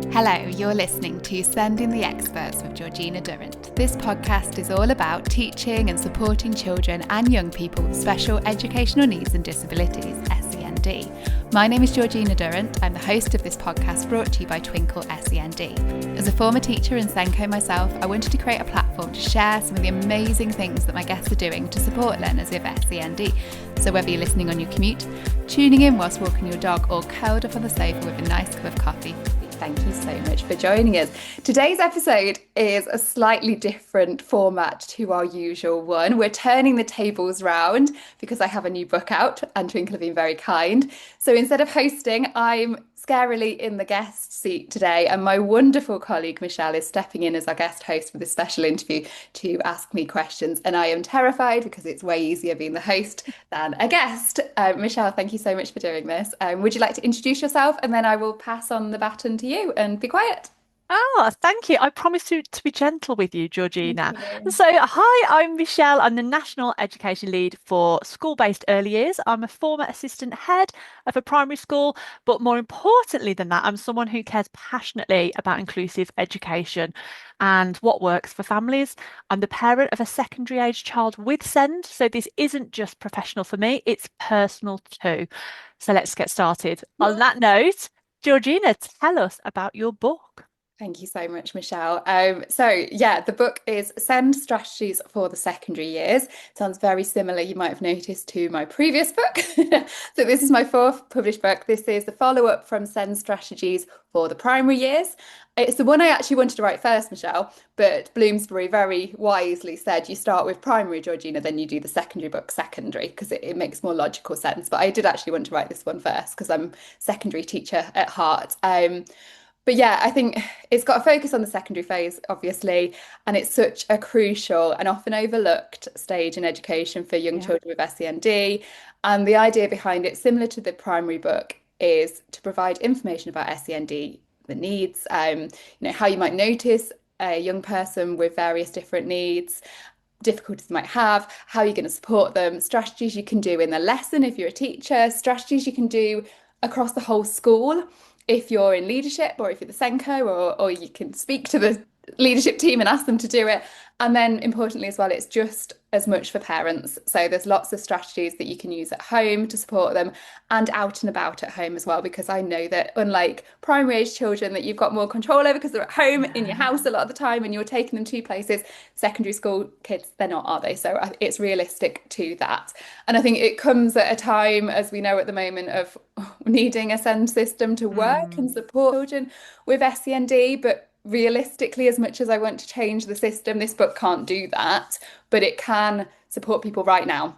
Hello, you're listening to Sending the Experts with Georgina Durrant. This podcast is all about teaching and supporting children and young people with special educational needs and disabilities, SEND. My name is Georgina Durrant. I'm the host of this podcast brought to you by Twinkle SEND. As a former teacher in Senko myself, I wanted to create a platform to share some of the amazing things that my guests are doing to support learners with SEND. So whether you're listening on your commute, tuning in whilst walking your dog, or curled up on the sofa with a nice cup of coffee, thank you so much for joining us. Today's episode is a slightly different format to our usual one. We're turning the tables round because I have a new book out and Twinkle have been very kind. So instead of hosting, I'm scarily in the guest seat today, and my wonderful colleague Michelle is stepping in as our guest host for this special interview to ask me questions. And I am terrified because it's way easier being the host than a guest. Michelle, thank you so much for doing this. Would you like to introduce yourself, and then I will pass on the baton to you and be quiet. Oh, thank you. I promise to be gentle with you, Thank Georgina. you. So, hi, I'm Michelle. I'm the National Education Lead for School-Based Early Years. I'm a former assistant head of a primary school, but more importantly than that, I'm someone who cares passionately about inclusive education and what works for families. I'm the parent of a secondary age child with SEND, so this isn't just professional for me, it's personal too. So let's get started. On that note, Georgina, tell us about your book. Thank you so much, Michelle. The book is Send Strategies for the Secondary Years. Sounds very similar, you might have noticed, to my previous book. So this is my fourth published book. This is the follow-up from Send Strategies for the Primary Years. It's the one I actually wanted to write first, Michelle, but Bloomsbury very wisely said you start with primary, Georgina, then you do the secondary book secondary, because it makes more logical sense. But I did actually want to write this one first because I'm a secondary teacher at heart. But yeah, I think it's got a focus on the secondary phase, obviously, and it's such a crucial and often overlooked stage in education for young Yeah. children with SEND. And the idea behind it, similar to the primary book, is to provide information about SEND, the needs, how you might notice a young person with various different needs, difficulties they might have, how you're going to support them, strategies you can do in the lesson if you're a teacher, strategies you can do across the whole school if you're in leadership or if you're the Senko, or you can speak to the leadership team and ask them to do it. And then importantly as well, it's just as much for parents. So there's lots of strategies that you can use at home to support them and out and about at home as well, because I know that unlike primary age children that you've got more control over because they're at home in your Yeah. house a lot of the time and you're taking them to places, secondary school kids, they're not, are they? So it's realistic to that. And I think it comes at a time, as we know at the moment, of needing a SEND system to work and Mm. support children with SEND. But realistically, as much as I want to change the system, this book can't do that, but it can support people right now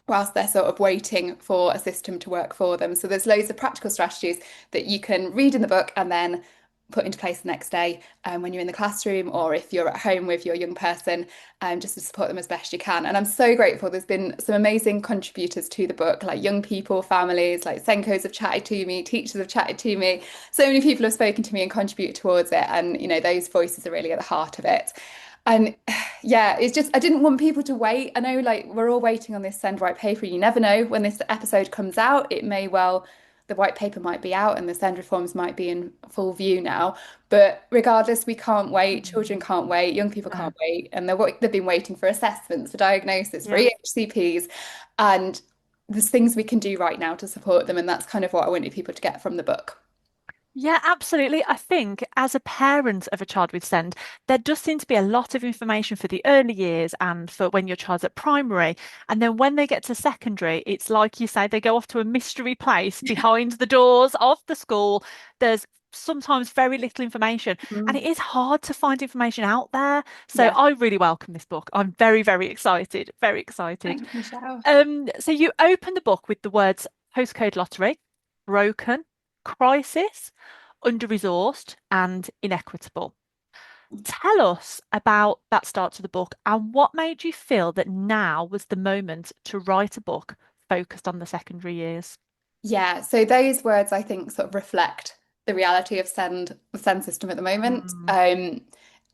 whilst they're sort of waiting for a system to work for them. So there's loads of practical strategies that you can read in the book and then put into place the next day when you're in the classroom or if you're at home with your young person, just to support them as best you can. And I'm so grateful. There's been some amazing contributors to the book, like young people, families, like Senkos have chatted to me, teachers have chatted to me. So many people have spoken to me and contributed towards it. And, those voices are really at the heart of it. And yeah, it's just, I didn't want people to wait. I know, like, we're all waiting on this Send white paper. You never know when this episode comes out. It may well, the white paper might be out and the Send reforms might be in full view now. But regardless, we can't wait. Children can't wait. Young people No. can't wait. And they've been waiting for assessments, for diagnosis, for Yeah. EHCPs. And there's things we can do right now to support them. And that's kind of what I wanted people to get from the book. Yeah, absolutely. I think as a parent of a child with SEND, there does seem to be a lot of information for the early years and for when your child's at primary. And then when they get to secondary, it's like you say, they go off to a mystery place behind the doors of the school. There's sometimes very little information, and it Mhm. is hard to find information out there. So Yeah. I really welcome this book. I'm very, very excited, very excited. Thanks, Michelle. So you open the book with the words postcode lottery, broken, crisis, under-resourced, and inequitable. Tell us about that start to the book and what made you feel that now was the moment to write a book focused on the secondary years. Yeah, so those words I think sort of reflect the reality of the SEND system at the moment. Mm.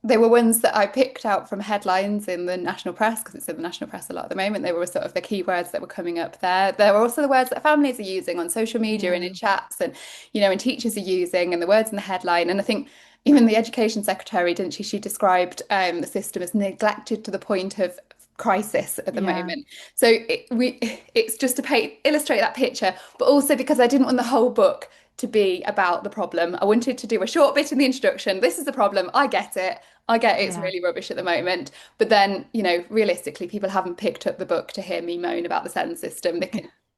they were ones that I picked out from headlines in the national press because it's in the national press a lot at the moment. They were sort of the keywords that were coming up there. There were also the words that families are using on social media and in Yeah. chats and, and teachers are using and the words in the headline. And I think even the education secretary, didn't she? She described the system as neglected to the point of crisis at the Yeah. moment. So it's just to illustrate that picture, but also because I didn't want the whole book to be about the problem. I wanted to do a short bit in the introduction. This is the problem. I get it. I get it's Yeah. really rubbish at the moment. But then, realistically, people haven't picked up the book to hear me moan about the sentence system.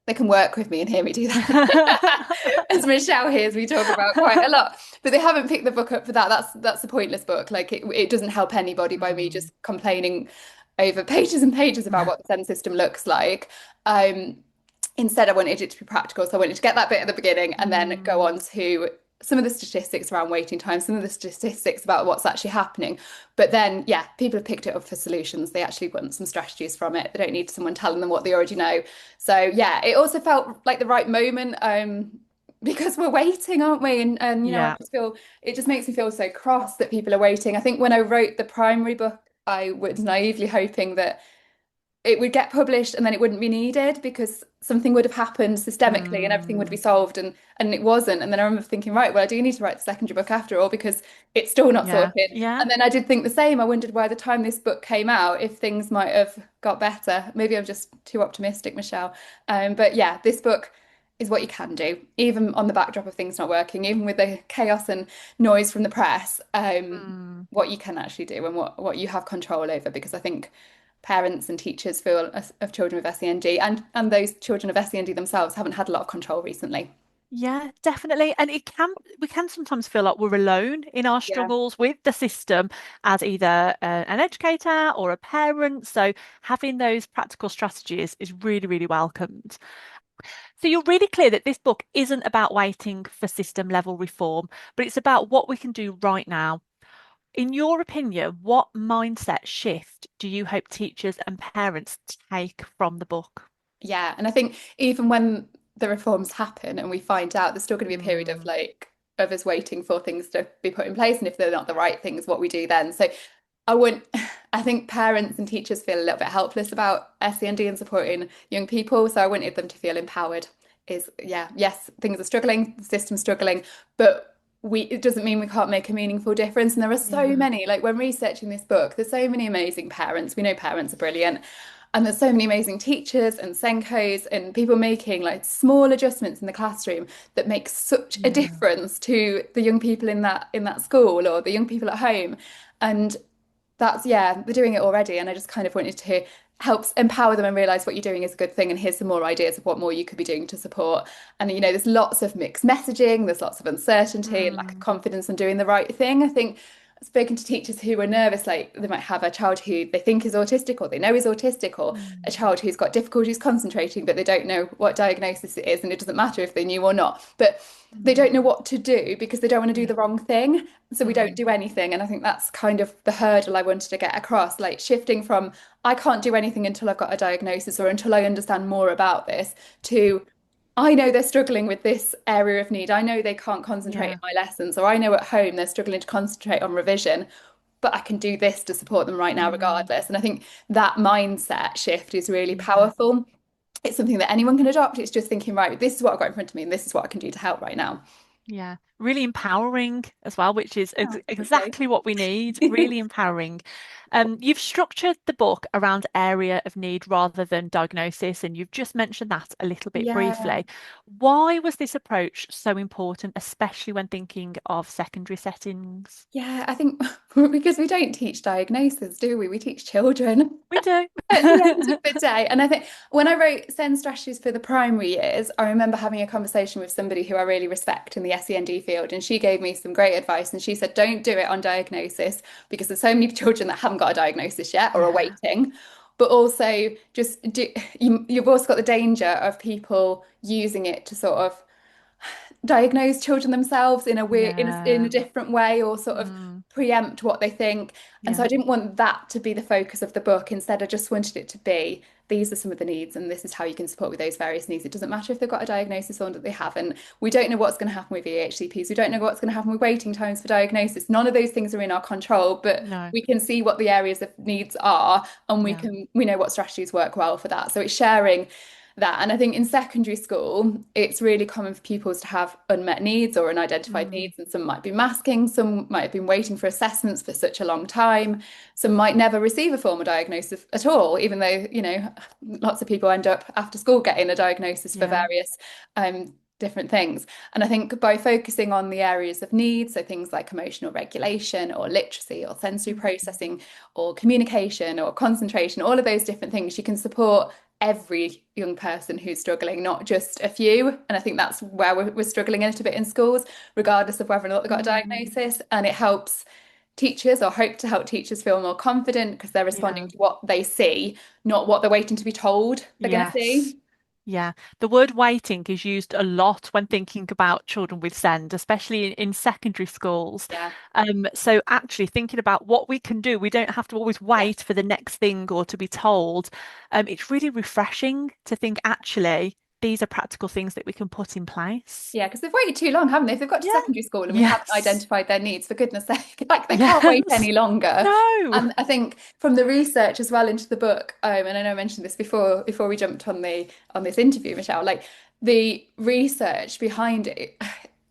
They can work with me and hear me do that. As Michelle hears me talk about quite a lot. But they haven't picked the book up for that. That's a pointless book. Like it doesn't help anybody by me Mm. just complaining over pages and pages about what the sentence system looks like. Um, Instead, I wanted it to be practical. So I wanted to get that bit at the beginning and then go Mm. on to some of the statistics around waiting time, some of the statistics about what's actually happening. But then, yeah, people have picked it up for solutions. They actually want some strategies from it. They don't need someone telling them what they already know. So, yeah, it also felt like the right moment because we're waiting, aren't we? And I Yeah. just feel it just makes me feel so cross that people are waiting. I think when I wrote the primary book, I was naively hoping that it would get published and then it wouldn't be needed because something would have happened systemically and everything would be Mm. solved and it wasn't. And then I remember thinking, right, well, I do need to write the secondary book after all because it's still not Yeah. sorted. Yeah. And then I did think the same. I wondered by the time this book came out, if things might have got better. Maybe I'm just too optimistic, Michelle. But yeah, this book is what you can do, even on the backdrop of things not working, even with the chaos and noise from the press, Mm. what you can actually do and what you have control over. Because I think parents and teachers feel of children with SEND and those children of SEND themselves haven't had a lot of control recently. Yeah, definitely. And we can sometimes feel like we're alone in our Yeah. struggles with the system as either an educator or a parent. So having those practical strategies is really, really welcomed. So you're really clear that this book isn't about waiting for system level reform, but it's about what we can do right now. In your opinion, what mindset shift do you hope teachers and parents take from the book? Yeah, and I think even when the reforms happen and we find out there's still going to be a period of Mm. of us waiting for things to be put in place and if they're not the right things, what we do then. So I wouldn't I think parents and teachers feel a little bit helpless about SEND and supporting young people. So I wanted them to feel empowered. Is yeah, yes, things are struggling, the system's struggling, but it doesn't mean we can't make a meaningful difference. And there are so Yeah. many, like when researching this book, there's so many amazing parents. We know parents are brilliant. And there's so many amazing teachers and Senkos and people making like small adjustments in the classroom that make such a Yeah. difference to the young people in that school or the young people at home. And that's yeah, they're doing it already. And I just kind of wanted to help empower them and realize what you're doing is a good thing. And here's some more ideas of what more you could be doing to support. And there's lots of mixed messaging, there's lots of uncertainty and lack of Mm. confidence in doing the right thing. I think I've spoken to teachers who are nervous, like they might have a child who they think is autistic or they know is autistic, or a Mm. child who's got difficulties concentrating, but they don't know what diagnosis it is, and it doesn't matter if they knew or not. But they don't know Mm. what to do because they don't want to do Yeah. the wrong thing. So we don't Mm. do anything. And I think that's kind of the hurdle I wanted to get across, like shifting from I can't do anything until I've got a diagnosis or until I understand more about this to I know they're struggling with this area of need. I know they can't concentrate in Yeah. my lessons, or I know at home they're struggling to concentrate on revision, but I can do this to support them right now, Mm. regardless. And I think that mindset shift is really Yeah. powerful. It's something that anyone can adopt. It's just thinking, right, this is what I've got in front of me, and this is what I can do to help right now. Yeah. Really empowering as well, which is Oh, lovely. exactly what we need. Really empowering. You've structured the book around area of need rather than diagnosis, and you've just mentioned that a little bit Yeah. briefly. Why was this approach so important, especially when thinking of secondary settings? Yeah, I think because we don't teach diagnosis, do we? We teach children. We do. At the end of the day. And I think when I wrote SEND strategies for the primary years, I remember having a conversation with somebody who I really respect in the SEND field, and she gave me some great advice. And she said, don't do it on diagnosis because there's so many children that haven't got a diagnosis yet or are Yeah. waiting. But also, just you've also got the danger of people using it to sort of diagnose children themselves in a weird, in a Yeah. different way, or sort of Mm, preempt what they think. And so yeah. I didn't want that to be the focus of the book. Instead, I just wanted it to be, these are some of the needs, and this is how you can support with those various needs. It doesn't matter if they've got a diagnosis or that they haven't. We don't know what's going to happen with EHCPs. We don't know what's going to happen with waiting times for diagnosis. None of those things are in our control, but No. we can see what the areas of needs are, and Yeah. we know what strategies work well for that. So it's sharing that. And I think in secondary school, it's really common for pupils to have unmet needs or unidentified Mm, needs. And some might be masking, some might have been waiting for assessments for such a long time, some might never receive a formal diagnosis at all, even though, lots of people end up after school getting a diagnosis for yeah. various different things. And I think by focusing on the areas of need, so things like emotional regulation or literacy or sensory Mm, processing or communication or concentration, all of those different things, you can support every young person who's struggling, not just a few. And I think that's where we're struggling a little bit in schools, regardless of whether or not they've got a mm, diagnosis. And it helps teachers, or hope to help teachers, feel more confident because they're responding yeah. to what they see, not what they're waiting to be told they're going to Yes. see. Yeah. The word waiting is used a lot when thinking about children with SEND, especially in secondary schools. Yeah. So actually thinking about what we can do, we don't have to always Yeah. wait for the next thing or to be told. It's really refreshing to think actually these are practical things that we can put in place. Yeah, because they've waited too long, haven't they? If they've got to Yeah. secondary school and we haven't Yes. identified their needs, for goodness sake, like they can't wait Yes. any longer. No. And I think from the research as well into the book, and I know I mentioned this before we jumped on the on this interview, Michelle, like the research behind it,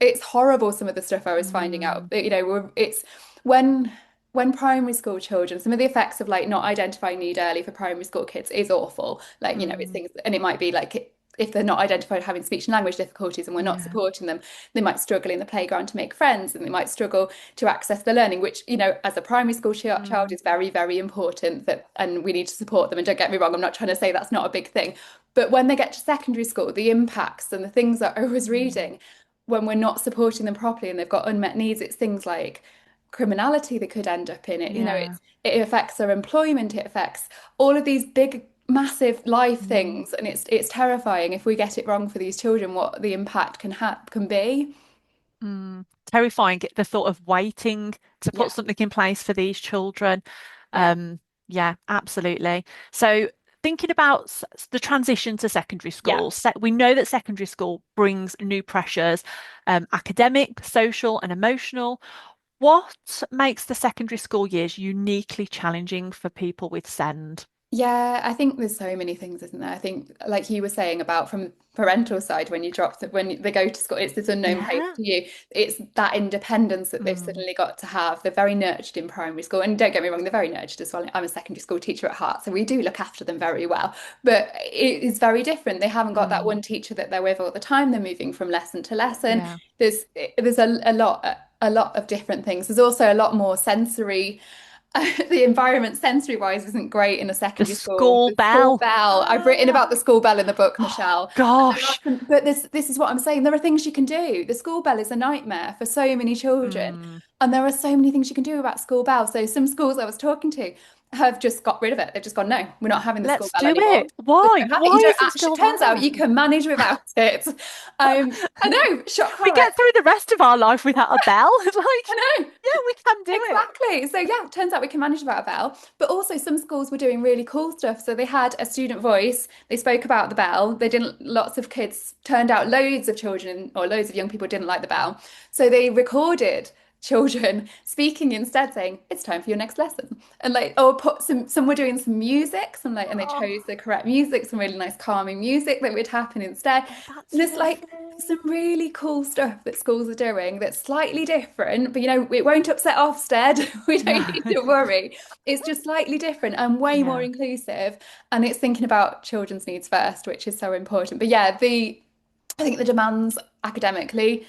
it's horrible some of the stuff I was finding out. Mm, It's when when primary school children, some of the effects of like not identifying need early for primary school kids is awful. Like, it's mm, things, and it might be like if they're not identified having speech and language difficulties and we're not yeah. supporting them, they might struggle in the playground to make friends and they might struggle to access the learning, which, as a primary school child Mm, is very, very important that, and we need to support them. And don't get me wrong, I'm not trying to say that's not a big thing. But when they get to secondary school, the impacts and the things that I was mm, reading, when we're not supporting them properly and they've got unmet needs, it's things like criminality they could end up in. yeah. It affects their employment, it affects all of these big massive life Mm. things, and it's terrifying if we get it wrong for these children what the impact can be. Terrifying, the thought of waiting to Yeah. put something in place for these children. Yeah. Yeah, absolutely. So thinking about the transition to secondary Yeah. school, we know that secondary school brings new pressures, academic, social, and emotional. What makes the secondary school years uniquely challenging for people with SEND? Yeah, I think there's so many things, isn't there? I think, like you were saying about from parental side, when you drop when they go to school, it's this unknown place Yeah. to you. It's that independence that they've Mm, suddenly got to have. They're very nurtured in primary school, and don't get me wrong, they're very nurtured as well. I'm a secondary school teacher at heart, so we do look after them very well. But it is very different. They haven't got that mm, one teacher that they're with all the time. They're moving from lesson to lesson. yeah. There's a lot of different things. There's also a lot more sensory. The environment sensory wise isn't great in a The secondary school. school The school bell. bell. I've written Ah, about the school bell in the book, oh, Michelle. And there are gosh. some, but this is what I'm saying. There are things you can do. The school bell is a nightmare for so many children. Mm. And there are so many things you can do about school bell. So some schools I was talking to have just got rid of it. They've just gone, no, we're not having the school Let's bell do anymore. it. We Why? don't have it. You Why don't is it actually, still turns out there? you can manage without it. I know, shock We horror. get through the rest of our life without a bell. Like, I know. yeah, we can do it. Exactly. So yeah, it turns out we can manage without a bell. But also some schools were doing really cool stuff. So they had a student voice. They spoke about the bell. They didn't, lots of kids turned out loads of children or loads of young people didn't like the bell. So they recorded children speaking instead saying, it's time for your next lesson. And like, or put some were doing some music, and they Oh, chose the correct music, some really nice calming music that would happen instead. oh, that's And there's like lovely. some really cool stuff that schools are doing that's slightly different, but it won't upset Ofsted. We don't No. need to worry. It's just slightly different and way more Yeah. inclusive. And it's thinking about children's needs first, which is so important. But yeah, I think the demands academically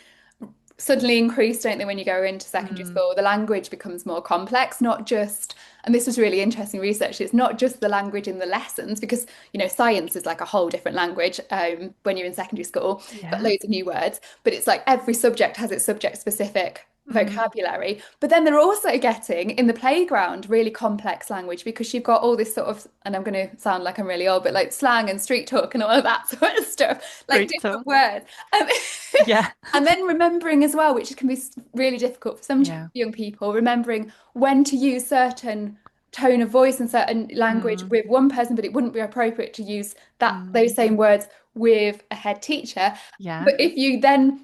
suddenly increase, don't they, when you go into secondary Mm, school? The language becomes more complex, not just, and this was really interesting research, it's not just the language in the lessons, because, science is like a whole different language when you're in secondary school, got yeah. loads of new words, but it's like every subject has its subject specific Mm. vocabulary, but then they're also getting in the playground really complex language because you've got all this sort of, and I'm going to sound like I'm really old, but like slang and street talk and all of that sort of stuff, like Great different talk. words. Um, Yeah. and then remembering as well, which can be really difficult for some Yeah. young people, remembering when to use certain tone of voice and certain language Mm. with one person, but it wouldn't be appropriate to use that those Mm. same words with a head teacher. Yeah. But if you then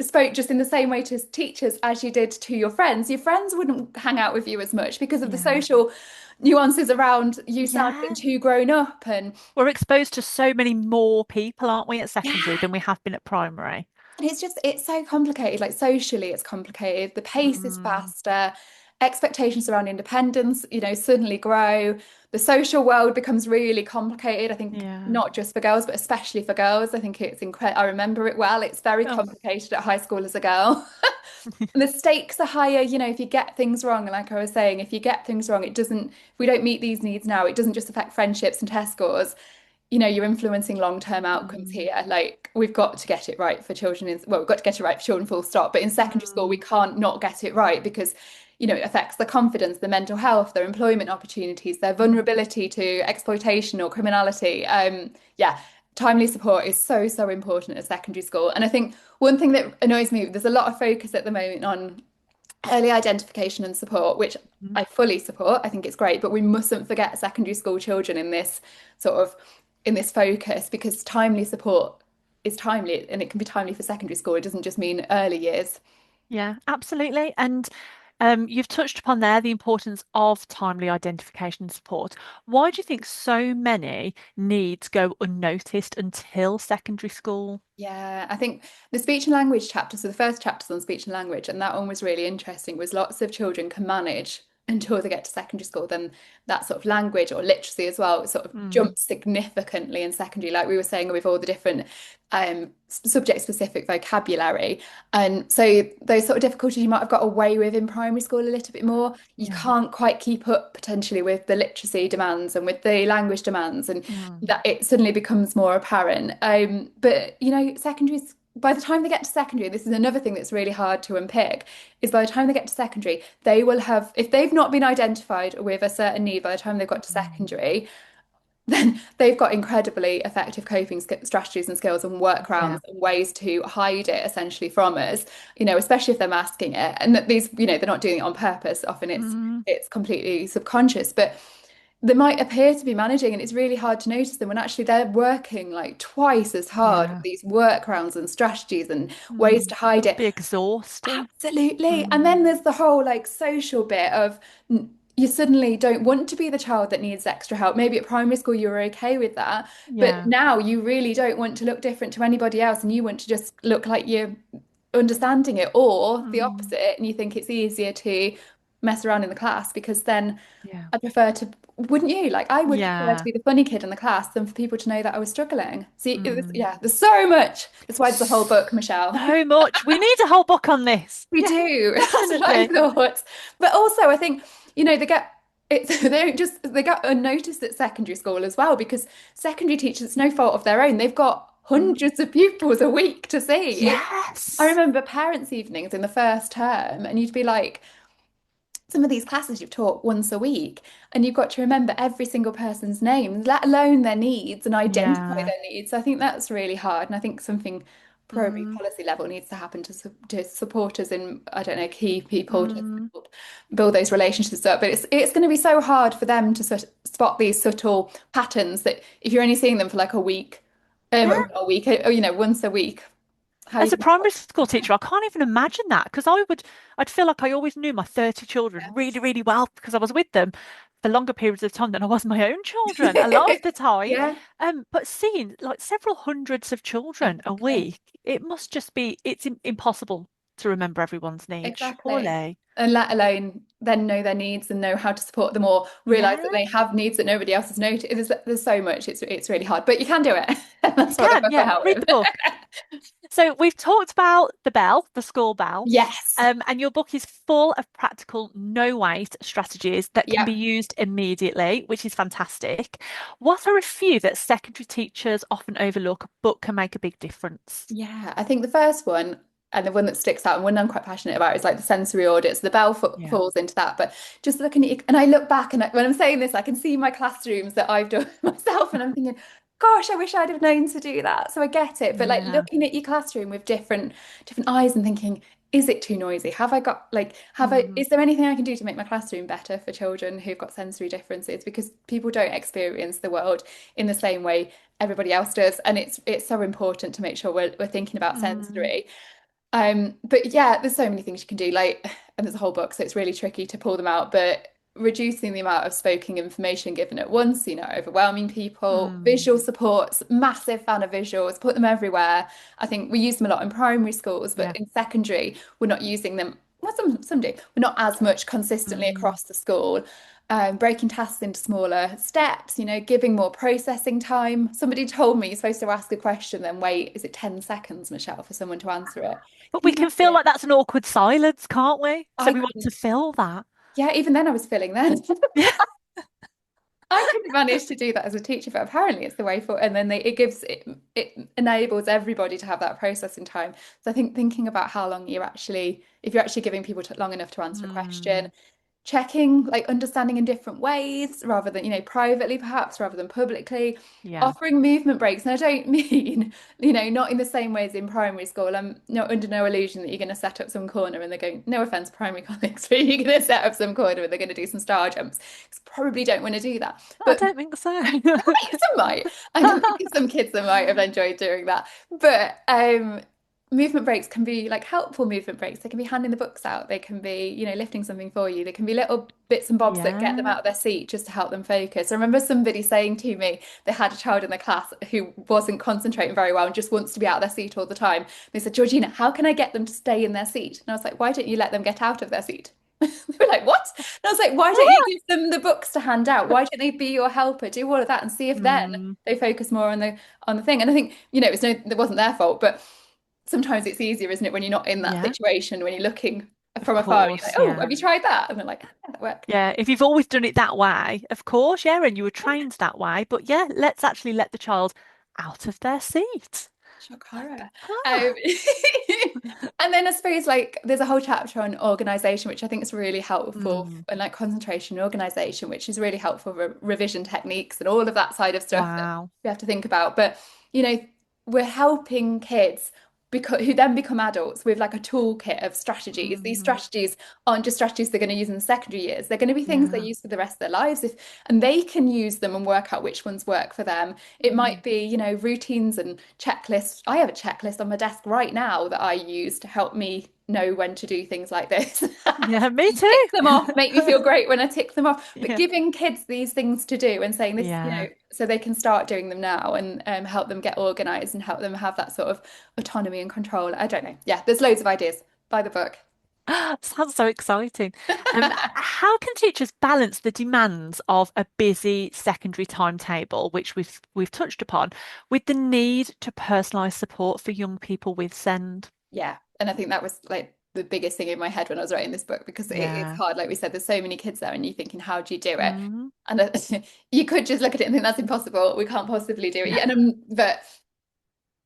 spoke just in the same way to teachers as you did to your friends wouldn't hang out with you as much because of the Yeah. social nuances around you sounding Yeah. too grown up and We're exposed to so many more people, aren't we, at secondary yeah. than we have been at primary? And it's so complicated. Like socially, it's complicated. The pace is Mm. faster. Expectations around independence, suddenly grow. The social world becomes really complicated. I think Yeah. not just for girls, but especially for girls. I think it's incredible. I remember it well. It's very Oh. complicated at high school as a girl. And the stakes are higher, if you get things wrong, like I was saying, if you get things wrong, if we don't meet these needs now, it doesn't just affect friendships and test scores. You're influencing long-term outcomes Mm. here. Like we've got to get it right for children well, we've got to get it right for children full stop. But in secondary school, we Mm. can't not get it right because, it affects their confidence, their mental health, their employment opportunities, their Mm. vulnerability to exploitation or criminality. Yeah, timely support is so, so important at secondary school. And I think one thing that annoys me, there's a lot of focus at the moment on early identification and support, which Mm. I fully support. I think it's great, but we mustn't forget secondary school children in this sort of in this focus because timely support is timely and it can be timely for secondary school. It doesn't just mean early years. Yeah, absolutely. And you've touched upon there the importance of timely identification and support. Why do you think so many needs go unnoticed until secondary school? Yeah, I think the speech and language chapter, so the first chapter's on speech and language, and that one was really interesting, was lots of children can manage until they get to secondary school, then that sort of language or literacy as well sort of Mm. jumps significantly in secondary, like we were saying with all the different subject specific vocabulary. And so those sort of difficulties you might have got away with in primary school a little bit more. You Yeah. can't quite keep up potentially with the literacy demands and with the language demands, and Mm. that it suddenly becomes more apparent. But secondary's by the time they get to secondary, this is another thing that's really hard to unpick, is by the time they get to secondary, they will have, if they've not been identified with a certain need by the time they've got to Mm. secondary, then they've got incredibly effective coping strategies and skills and Yeah. workarounds and ways to hide it essentially from us, especially if they're masking it. And that these, they're not doing it on purpose. Often Mm. it's completely subconscious, but they might appear to be managing and it's really hard to notice them when actually they're working like twice as hard with Yeah. these workarounds and strategies and ways Mm. to hide Must it. be exhausting. Absolutely. And Mm. then there's the whole like social bit of you suddenly don't want to be the child that needs extra help. Maybe at primary school you were okay with that, but Yeah. now you really don't want to look different to anybody else and you want to just look like you're understanding it or the Mm. opposite and you think it's easier to mess around in the class because then Yeah. I prefer to, wouldn't you? Like I would prefer to Yeah. be the funny kid in the class than for people to know that I was struggling. See, Mm. yeah, there's so much. That's why there's a whole book, Michelle. So much. We need a whole book on this. We Yeah, do. That's what I definitely. thought. But also, I think, they get they don't just they get unnoticed at secondary school as well because secondary teachers, it's no fault of their own. They've got Mm. hundreds of pupils a week to see. I Yes. remember parents' evenings in the first term, and you'd be like, some of these classes you've taught once a week, and you've got to remember every single person's name, let alone their needs and identify Yeah. their needs. I think that's really hard, and I think something probably Mm. policy level needs to happen to support us in, I don't know, key people to Mm. help build those relationships up. But it's going to be so hard for them to spot these subtle patterns that if you're only seeing them for like a week, Yeah. a week, once a week, how you As a can. primary school teacher, I can't even imagine that because I'd feel like I always knew my 30 children really, really well because I was with them for longer periods of time than I was my own children a lot of the time. Yeah, But seeing like several hundreds of children a exactly. week, it must just be, it's impossible to remember everyone's needs, Exactly. surely. And let alone then know their needs and know how to support them or realize that Yeah, they have needs that nobody else has noticed. There's so much. It's really hard, but you can do it. you That's what the can. book will Yeah, help read the with. book. So we've talked about the bell, the school bell, Yes. and your book is full of practical no wait strategies that can be Yeah. used immediately, which is fantastic. What are a few that secondary teachers often overlook but can make a big difference? Yeah. I think the first one, and the one that sticks out and one I'm quite passionate about is like the sensory audits. The bell Yeah. falls into that, but just looking at you, and I look back and when I'm saying this, I can see my classrooms that I've done myself, and I'm thinking, gosh, I wish I'd have known to do that. So I get it, but like Yeah. looking at your classroom with different eyes and thinking, is it too noisy? Have I got like have I Mm, is there anything I can do to make my classroom better for children who've got sensory differences? Because people don't experience the world in the same way everybody else does, and it's so important to make sure we're thinking about mm, sensory. But yeah, there's so many things you can do, like, and there's a whole book, so it's really tricky to pull them out, but reducing the amount of spoken information given at once, overwhelming people, mm. visual supports, massive fan of visuals, put them everywhere. I think we use them a lot in primary schools, but Yeah. in secondary, we're not using them. Well, some do, but not as much consistently Mm. across the school. Breaking tasks into smaller steps, giving more processing time. Somebody told me you're supposed to ask a question, then wait, is it 10 seconds, Michelle, for someone to answer it? But Can we you can feel imagine? like that's an awkward silence, can't we? So I we want to couldn't. fill that. Yeah, even then I was feeling then. Yeah. I couldn't manage to do that as a teacher, but apparently it's the way forward. And then it enables everybody to have that processing time. So I think thinking about how long if you're actually giving people long enough to answer a question, Mm. checking, like understanding in different ways rather than, privately perhaps rather than publicly, Yeah. offering movement breaks. And I don't mean, not in the same way as in primary school. I'm not under no illusion that you're going to set up some corner and they're going, no offense, primary colleagues, but you're going to set up some corner and they're going to do some star jumps. 'Cause probably don't want to do that. I But don't think so. some might. I can think of some kids that might have enjoyed doing that. But movement breaks can be like helpful movement breaks. They can be handing the books out. They can be, lifting something for you. They can be little bits and bobs that get them Yeah. out of their seat just to help them focus. I remember somebody saying to me they had a child in the class who wasn't concentrating very well and just wants to be out of their seat all the time. They said, Georgina, how can I get them to stay in their seat? And I was like, why don't you let them get out of their seat? They were like, what? And I was like, why don't you give them the books to hand out? Why don't they be your helper? Do all of that and see if then Mm. they focus more on the thing. And I think, it wasn't their fault, but sometimes it's easier, isn't it, when you're not in that Yeah. situation, when you're looking Of from afar, you're like, course. oh, Yeah. have you tried that? And they're like, yeah, that worked. Yeah. If you've always done it that way, of course, yeah, and you were trained that way. But yeah, let's actually let the child out of their seat. Shock horror. Um, Ah. and then I suppose like there's a whole chapter on organization, which I think is really helpful, Mm. and like concentration and organization, which is really helpful for revision techniques and all of that side of stuff that Wow. we have to think about. But you know, we're helping kids who then become adults with like a toolkit of strategies. These Hmm. strategies aren't just strategies they're going to use in the secondary years. They're going to be things they Yeah. use for the rest of their lives and they can use them and work out which ones work for them. It Mm. might be, routines and checklists. I have a checklist on my desk right now that I use to help me know when to do things like this. Yeah, me Tick too. them off, make me feel great when I tick them off. But Yeah. giving kids these things to do and saying this, Yeah. so they can start doing them now and help them get organized and help them have that sort of autonomy and control. I don't know. Yeah, there's loads of ideas. By the book. Sounds so exciting. How can teachers balance the demands of a busy secondary timetable, which we've touched upon, with the need to personalize support for young people with SEND? Yeah. And I think that was like the biggest thing in my head when I was writing this book because it's Yeah. hard. Like we said, there's so many kids there and you're thinking, how do you do it? Mm. And you could just look at it and think that's impossible. We can't possibly do it. Yeah. Yeah, but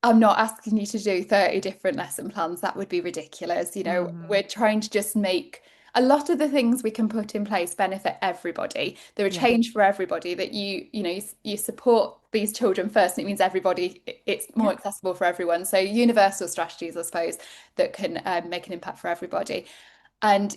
I'm not asking you to do 30 different lesson plans. That would be ridiculous. Mm. We're trying to just make a lot of the things we can put in place benefit everybody. They're a Yeah. change for everybody that you support these children first, and it means everybody, it's more Yeah. accessible for everyone. So universal strategies, I suppose, that can make an impact for everybody. And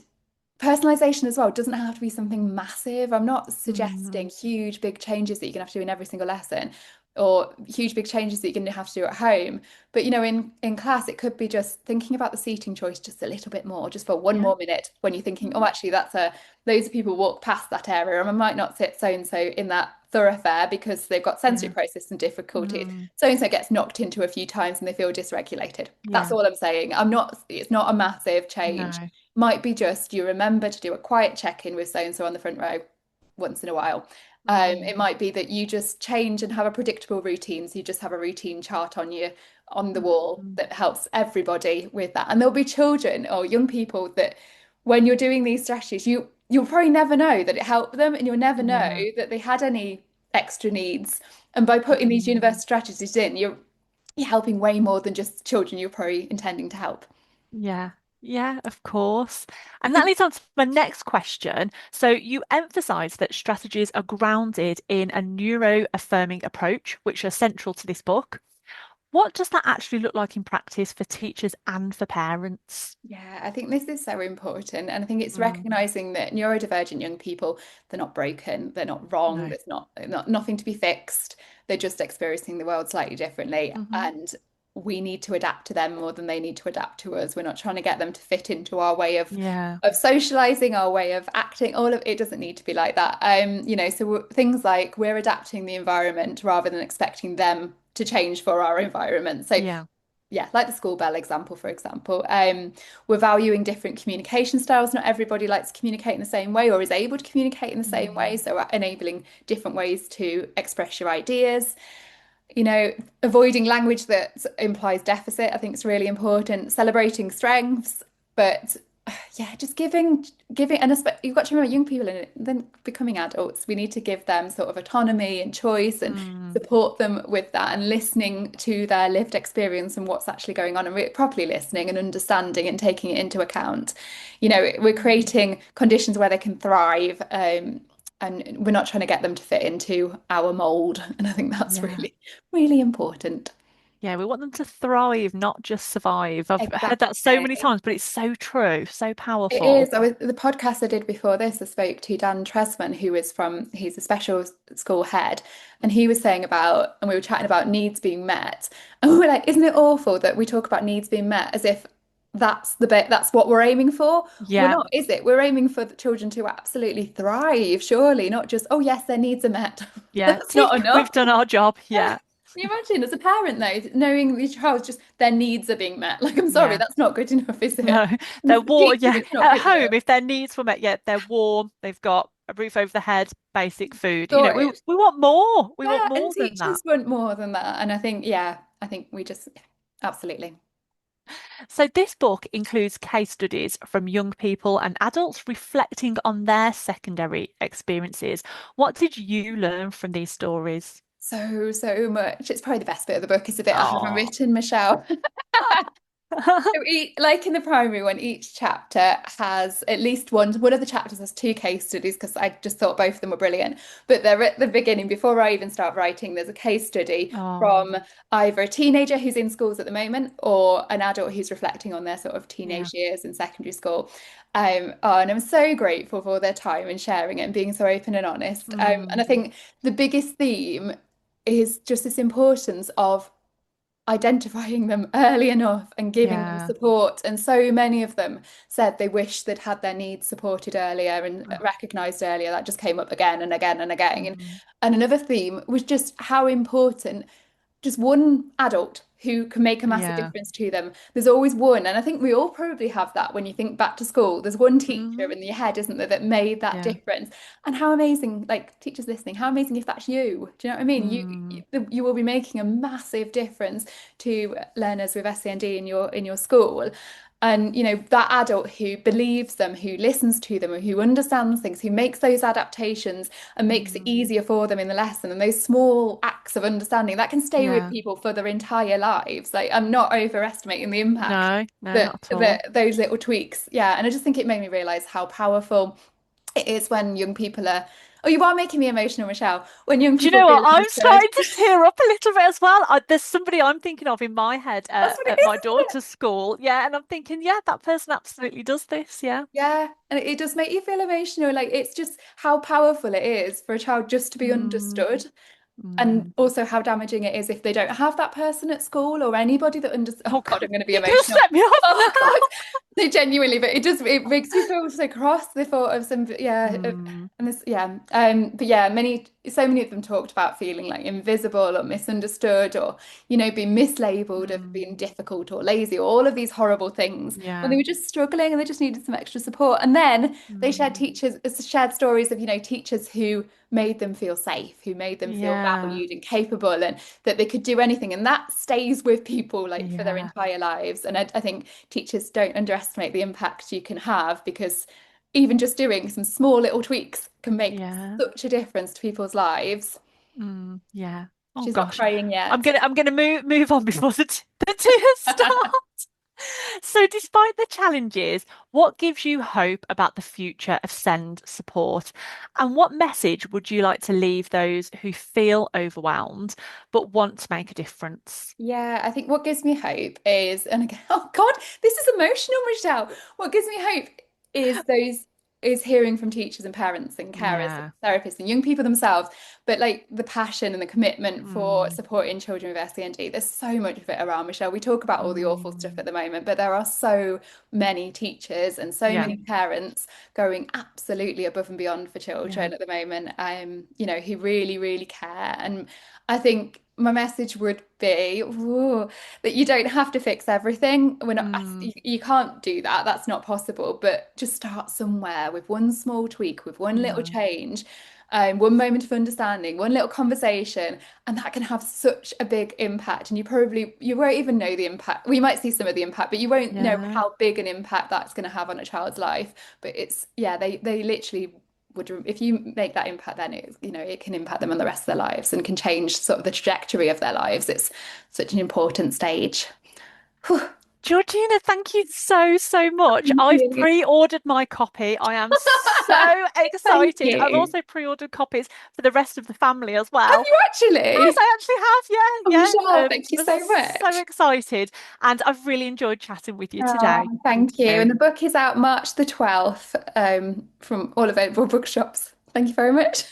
personalization as well doesn't have to be something massive. I'm not Mm. suggesting huge, big changes that you're going to have to do in every single lesson or huge, big changes that you're going to have to do at home. But, in class, it could be just thinking about the seating choice just a little bit more, just for one Yeah. more minute when you're thinking, oh, Mm. actually, loads of people walk past that area and I might not sit so and so in that thoroughfare because they've got sensory Yeah. processing difficulties. Mm. So and so gets knocked into a few times and they feel dysregulated. That's Yeah. all I'm saying. It's not a massive change. No. Might be just you remember to do a quiet check-in with so and so on the front row once in a while. It Mm. might be that you just change and have a predictable routine. So you just have a routine chart on the wall Mm. that helps everybody with that. And there'll be children or young people that when you're doing these strategies, you'll probably never know that it helped them, and you'll never know Yeah. that they had any extra needs. And by putting these Mm. universal strategies in, you're helping way more than just children you're probably intending to help. Yeah. Yeah, of course. And that leads on to my next question. So you emphasize that strategies are grounded in a neuro-affirming approach, which are central to this book. What does that actually look like in practice for teachers and for parents? Yeah, I think this is so important. And I think it's Mm, recognizing that neurodivergent young people, they're not broken, they're not wrong, no. there's not nothing to be fixed. They're just experiencing the world slightly differently. Hmm. And we need to adapt to them more than they need to adapt to us. We're not trying to get them to fit into our way Yeah. of socializing, our way of acting. All of it doesn't need to be like that. So things like we're adapting the environment rather than expecting them to change for our environment. So Yeah. yeah, like the school bell example, for example. We're valuing different communication styles. Not everybody likes to communicate in the same way or is able to communicate in the same way. Mm, So enabling different ways to express your ideas. You know, avoiding language that implies deficit, I think is really important. Celebrating strengths, but yeah, just giving, and you've got to remember young people and then becoming adults, we need to give them sort of autonomy and choice and mm, support them with that and listening to their lived experience and what's actually going on and properly listening and understanding and taking it into account. You know, we're mm. creating conditions where they can thrive. And we're not trying to get them to fit into our mold. And I think that's Yeah. really, really important. Yeah, we want them to thrive, not just survive. I've heard that so many Exactly. times, but it's so true, so It powerful. is. The podcast I did before this, I spoke to Dan Tresman, he's a special school head, and he was saying about, and we were chatting about needs being met. And we were like, isn't it awful that we talk about needs being met as if that's the bit, that's what we're aiming for? We're Yeah, not, is it? We're aiming for the children to absolutely thrive, surely, not just, oh yes, their needs are met. yeah. That's not Tick, we've enough. done our job. Yeah. Yeah, Can you imagine as a parent though, knowing your child just their needs are being met? Like, I'm sorry, yeah. that's not good enough, is it? No, And they're as a warm. teacher, Yeah, it's not at good home, enough. if their needs were met, yeah, they're warm. They've got a roof over the head, basic food. You know, Sorted. we want more. We want Yeah, and more than that. teachers want more than that. And I think, yeah, I think we just, yeah, absolutely. So this book includes case studies from young people and adults reflecting on their secondary experiences. What did you learn from these stories? So, so much. It's probably the best bit of the book is the bit I haven't Oh. written, Michelle. So like in the primary one, each chapter has at least one of the chapters has two case studies because I just thought both of them were brilliant. But they're at the beginning, before I even start writing, there's a case study from Oh, either a teenager who's in schools at the moment or an adult who's reflecting on their sort of yeah. teenage years in secondary school. And I'm so grateful for their time and sharing it and being so open and honest. And I Mm, think the biggest theme is just this importance of identifying them early enough and giving them yeah. support. And so many of them said they wish they'd had their needs supported earlier and Oh, recognized earlier. That just came up again and again and again. mm, And another theme was just how important just one adult who can make a massive yeah. difference to them. There's always one, and I think we all probably have that when you think back to school. There's one teacher Hmm. in your head, isn't there, that made that Yeah. difference. And how amazing, like teachers listening, how amazing if that's you. Do you know what I mean? Mm, You will be making a massive difference to learners with SEND in your school. And you know, that adult who believes them, who listens to them, who understands things, who makes those adaptations and makes it mm, easier for them in the lesson, and those small acts of understanding that can stay with yeah. people for their entire lives. Like I'm not overestimating the impact No, no, that not at all. those little tweaks. Yeah, and I just think it made me realize how powerful it is when young people are. Oh, you are making me emotional, Michelle. When young Do you people know what? feel I'm understood. starting to tear up a little bit as well. There's somebody I'm thinking of in my head That's what it at is, my isn't it? daughter's school. Yeah, and I'm thinking, yeah, that person absolutely does this. Yeah. Yeah, and it does make you feel emotional. Like it's just how powerful it is for a child just to be Mm, understood. And mm. also how damaging it is if they don't have that person at school or anybody that understands. Oh Oh God, God, I'm going to be you just emotional. set me off Oh God, now. no, genuinely, but it makes me feel so cross the thought of some, yeah, Mm, and this, yeah, but yeah, so many of them talked about feeling like invisible or misunderstood or, you know, being mislabeled of being mm, difficult or lazy or all of these horrible things when they yeah. were just struggling and they just needed some extra support. And then they Mm, shared stories of, you know, teachers who made them feel safe, who made them feel yeah. valued and capable, and that they could do anything. And that stays with people like for their Yeah. entire lives. And I think teachers don't underestimate the impact you can have because even just doing some small little tweaks can make Yeah. such a difference to people's lives. Mm, yeah. Oh She's not gosh. crying yet. I'm gonna move on before the tears start. So, despite the challenges, what gives you hope about the future of SEND support? And what message would you like to leave those who feel overwhelmed but want to make a difference? Yeah, I think what gives me hope is, and again, oh God, this is emotional, Michelle. What gives me hope is hearing from teachers and parents and carers, Yeah. therapists and young people themselves, but like the passion and the commitment for Mm, supporting children with SEND. There's so much of it around, Michelle. We talk about all the awful stuff mm, at the moment, but there are so many teachers and so yeah. many parents going absolutely above and beyond for Yeah. children at the moment, who really, really care. And I think my message would be that you don't have to fix everything. We're not, Mm, you can't do that. That's not possible. But just start somewhere with one small tweak, with one little yeah. change, one moment of understanding, one little conversation, and that can have such a big impact. And you won't even know the impact. Well, you might see some of the impact, but you won't know Yeah. how big an impact that's going to have on a child's life. But they literally would, if you make that impact, then it can impact them on the rest of their lives and can change sort of the trajectory of their lives. It's such an important stage. Whew. Georgina, thank you so, so much. Thank I've you. pre-ordered my copy. I am so Thank excited. I've you. also pre-ordered copies for the rest of the family as Have well. you Yes, actually? I actually have. Oh, Yeah, Michelle, yeah. thank you I'm so so much. excited. And I've really enjoyed chatting with you Oh, today. Thank thank you. you. And the book is out March the 12th, from all available bookshops. Thank you very much.